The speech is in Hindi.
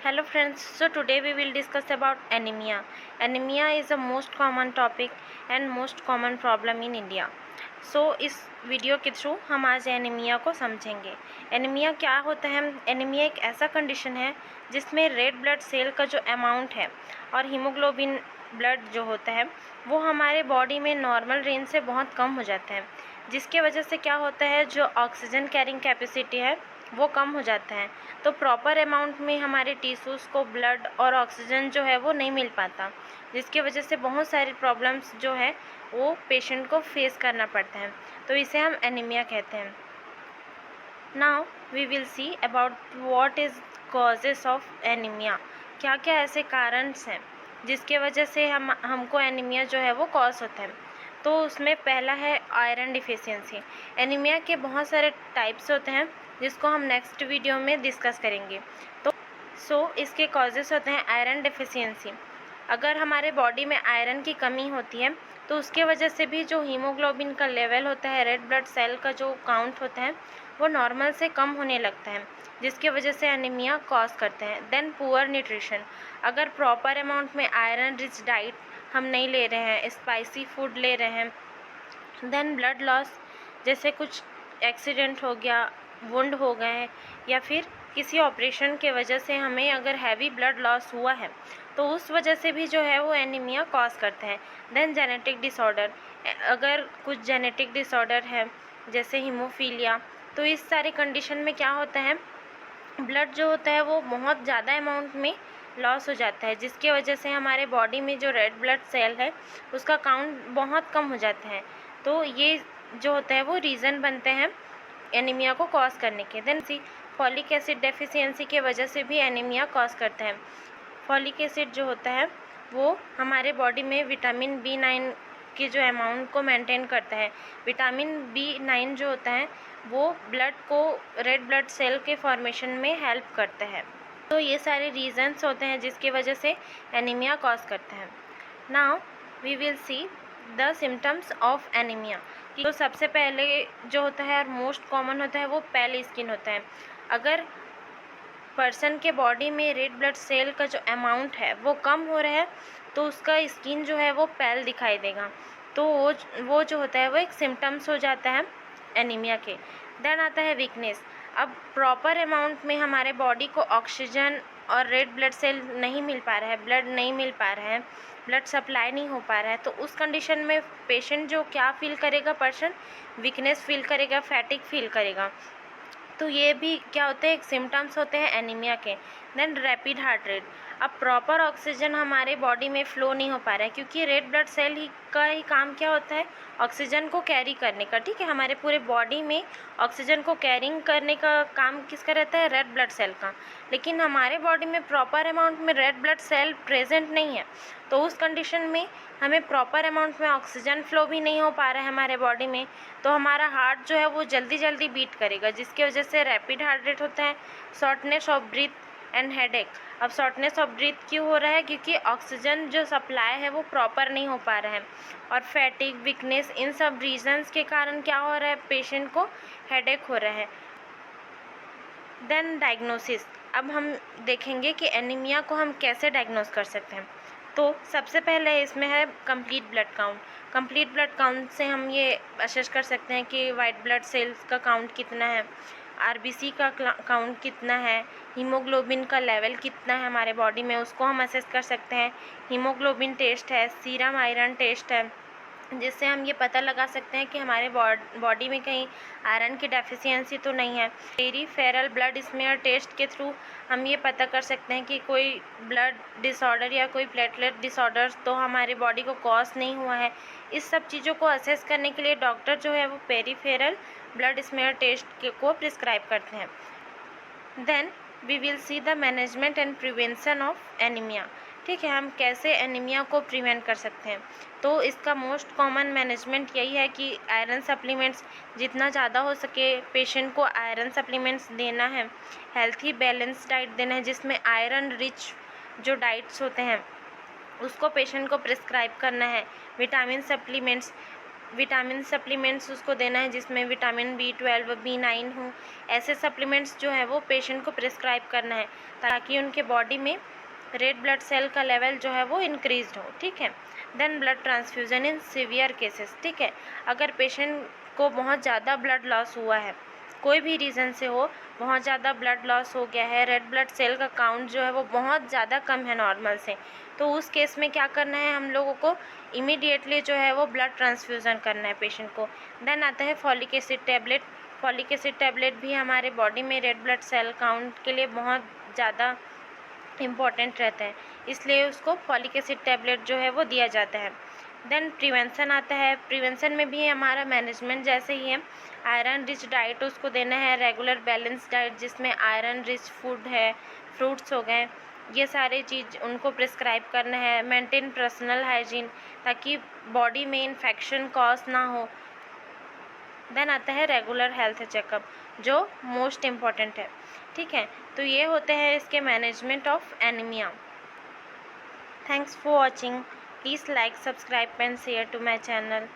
Hello friends, so today we will discuss about anemia. Anemia is the most common topic and most common problem in India. So इस वीडियो के थ्रू हम आज एनीमिया को समझेंगे। एनीमिया क्या होता है? एनीमिया एक ऐसा कंडीशन है जिसमें रेड ब्लड सेल का जो अमाउंट है और हीमोग्लोबिन ब्लड जो होता है वो हमारे बॉडी में नॉर्मल रेंज से बहुत कम हो जाता है, जिसके वजह से क्या होता है, जो ऑक्सीजन कैरिंग कैपेसिटी है वो कम हो जाता है। तो प्रॉपर अमाउंट में हमारे टिश्यूज़ को ब्लड और ऑक्सीजन जो है वो नहीं मिल पाता, जिसकी वजह से बहुत सारी प्रॉब्लम्स जो है वो पेशेंट को फेस करना पड़ता है। तो इसे हम एनीमिया कहते हैं। Now we will see about what is causes of anaemia. क्या क्या ऐसे कारण हैं जिसके वजह से हमको एनीमिया जो है वो कॉज होता है। तो उसमें पहला है आयरन डिफिशियंसी। एनीमिया के बहुत सारे टाइप्स होते हैं जिसको हम नेक्स्ट वीडियो में डिस्कस करेंगे। तो इसके कॉजेस होते हैं आयरन डिफिशियंसी। अगर हमारे बॉडी में आयरन की कमी होती है तो उसके वजह से भी जो हीमोग्लोबिन का लेवल होता है, रेड ब्लड सेल का जो काउंट होता है वो नॉर्मल से कम होने लगता है, जिसकी वजह से एनीमिया कॉज करते हैं। Then poor nutrition. अगर प्रॉपर अमाउंट में आयरन रिच डाइट हम नहीं ले रहे हैं, स्पाइसी फूड ले रहे हैं। देन ब्लड लॉस, जैसे कुछ एक्सीडेंट हो गया, वुंड हो गए या फिर किसी ऑपरेशन के वजह से हमें अगर हैवी ब्लड लॉस हुआ है तो उस वजह से भी जो है वो एनीमिया कॉज करते हैं। Then genetic disorder. अगर कुछ जेनेटिक डिसऑर्डर है जैसे हीमोफीलिया, तो इस सारी कंडीशन में क्या होता है, ब्लड जो होता है वो बहुत ज़्यादा अमाउंट में लॉस हो जाता है, जिसके वजह से हमारे बॉडी में जो रेड ब्लड सेल है उसका काउंट बहुत कम हो जाता है। तो ये जो होता है वो रीज़न बनते हैं एनीमिया को कॉज करने के। देन फॉलिक एसिड डेफिशिएंसी के वजह से भी एनीमिया कॉज करते हैं। फॉलिक एसिड जो होता है वो हमारे बॉडी में विटामिन B9 के जो अमाउंट को मेंटेन करता है। विटामिन B9 जो होता है वो ब्लड को, रेड ब्लड सेल के फॉर्मेशन में हेल्प करता है। तो ये सारे रीजंस होते हैं जिसकी वजह से एनीमिया कॉज करते हैं। Now we will see the symptoms of anaemia. तो सबसे पहले जो होता है और मोस्ट कॉमन होता है वो पेल स्किन होता है। अगर पर्सन के बॉडी में रेड ब्लड सेल का जो अमाउंट है वो कम हो रहा है तो उसका स्किन जो है वो पेल दिखाई देगा। तो वो जो होता है वो एक सिम्टम्स हो जाता है एनीमिया के। देन आता है वीकनेस। अब प्रॉपर अमाउंट में हमारे बॉडी को ऑक्सीजन और रेड ब्लड सेल नहीं मिल पा रहा है, ब्लड नहीं मिल पा रहा है, ब्लड सप्लाई नहीं हो पा रहा है, तो उस कंडीशन में पेशेंट जो क्या फील करेगा, पर्सन वीकनेस फील करेगा, फैटिक फील करेगा। तो ये भी क्या होते हैं, एक सिम्टम्स होते हैं एनीमिया के। Then rapid heart rate. अब प्रॉपर ऑक्सीजन हमारे बॉडी में फ़्लो नहीं हो पा रहा है, क्योंकि रेड ब्लड सेल ही काम क्या होता है, ऑक्सीजन को कैरी करने का। ठीक है, हमारे पूरे बॉडी में ऑक्सीजन को कैरिंग करने का काम किसका रहता है, रेड ब्लड सेल का। लेकिन हमारे बॉडी में प्रॉपर अमाउंट में रेड ब्लड सेल प्रेजेंट नहीं है, तो उस कंडीशन में हमें प्रॉपर अमाउंट में ऑक्सीजन फ्लो भी नहीं हो पा रहा है हमारे बॉडी में, तो हमारा हार्ट जो है वो जल्दी जल्दी बीट करेगा, जिसकी वजह से रैपिड हार्ट रेट होता है। Shortness of breath and headache. अब शॉर्टनेस ऑफ ब्रीथ क्यों हो रहा है, क्योंकि ऑक्सीजन जो सप्लाई है वो प्रॉपर नहीं हो पा रहा है। और फैटिक, वीकनेस, इन सब रीजंस के कारण क्या हो रहा है, पेशेंट को हेडेक हो रहा है। Then diagnosis. अब हम देखेंगे कि एनीमिया को हम कैसे डायग्नोस कर सकते हैं। तो सबसे पहले इसमें है complete blood count. Complete blood count से हम ये असेस कर सकते हैं कि वाइट ब्लड सेल्स का काउंट कितना है, आरबीसी का काउंट कितना है, हीमोग्लोबिन का लेवल कितना है हमारे बॉडी में, उसको हम असेस कर सकते हैं। हीमोग्लोबिन टेस्ट है, सीरम आयरन टेस्ट है, जिससे हम ये पता लगा सकते हैं कि हमारे बॉडी में कहीं आयरन की डेफिशिएंसी तो नहीं है। पेरीफेरल ब्लड स्मीयर टेस्ट के थ्रू हम ये पता कर सकते हैं कि कोई ब्लड डिसऑर्डर या कोई प्लेटलेट डिसऑर्डर तो हमारे बॉडी को कॉज नहीं हुआ है। इस सब चीज़ों को असेस करने के लिए डॉक्टर जो है वो पेरीफेरल ब्लड स्मीयर टेस्ट को प्रिस्क्राइब करते हैं। Then we will see the management and prevention of anaemia. ठीक है, हम कैसे एनीमिया को प्रिवेंट कर सकते हैं। तो इसका मोस्ट कॉमन मैनेजमेंट यही है कि आयरन सप्लीमेंट्स जितना ज़्यादा हो सके पेशेंट को आयरन सप्लीमेंट्स देना है। हेल्थी बैलेंस डाइट देना है, जिसमें आयरन रिच जो डाइट्स होते हैं उसको पेशेंट को प्रिस्क्राइब करना है। विटामिन सप्लीमेंट्स, विटामिन सप्लीमेंट्स उसको देना है जिसमें विटामिन B12 B9 हो। ऐसे सप्लीमेंट्स जो है वो पेशेंट को प्रिस्क्राइब करना है ताकि उनके बॉडी में रेड ब्लड सेल का लेवल जो है वो इंक्रीज्ड हो। ठीक है। Then blood transfusion in severe cases. ठीक है। अगर पेशेंट को बहुत ज़्यादा ब्लड लॉस हुआ है, कोई भी रीज़न से हो, बहुत ज़्यादा ब्लड लॉस हो गया है, रेड ब्लड सेल का काउंट जो है वो बहुत ज़्यादा कम है नॉर्मल से, तो उस केस में क्या करना है हम लोगों को, इमीडिएटली जो है वो ब्लड ट्रांसफ्यूज़न करना है पेशेंट को। देन आता है folic acid tablet. Folic acid tablet भी हमारे बॉडी में रेड ब्लड सेल काउंट के लिए बहुत ज़्यादा इम्पॉर्टेंट रहता है, इसलिए उसको फॉलिक एसिड टैबलेट जो है वो दिया जाता है। देन प्रिवेंशन आता है। प्रिवेंशन में भी हमारा मैनेजमेंट जैसे ही है, आयरन रिच डाइट उसको देना है, रेगुलर बैलेंस डाइट जिसमें आयरन रिच फूड है, फ्रूट्स हो गए, ये सारे चीज़ उनको प्रिस्क्राइब करना है। मेंटेन पर्सनल हाइजीन ताकि बॉडी में इन्फेक्शन कॉज ना हो। देन आता है रेगुलर हेल्थ चेकअप जो मोस्ट इम्पॉर्टेंट है। ठीक है। तो ये होते हैं इसके management of anaemia. Thanks for watching. Please like, subscribe and share to my channel.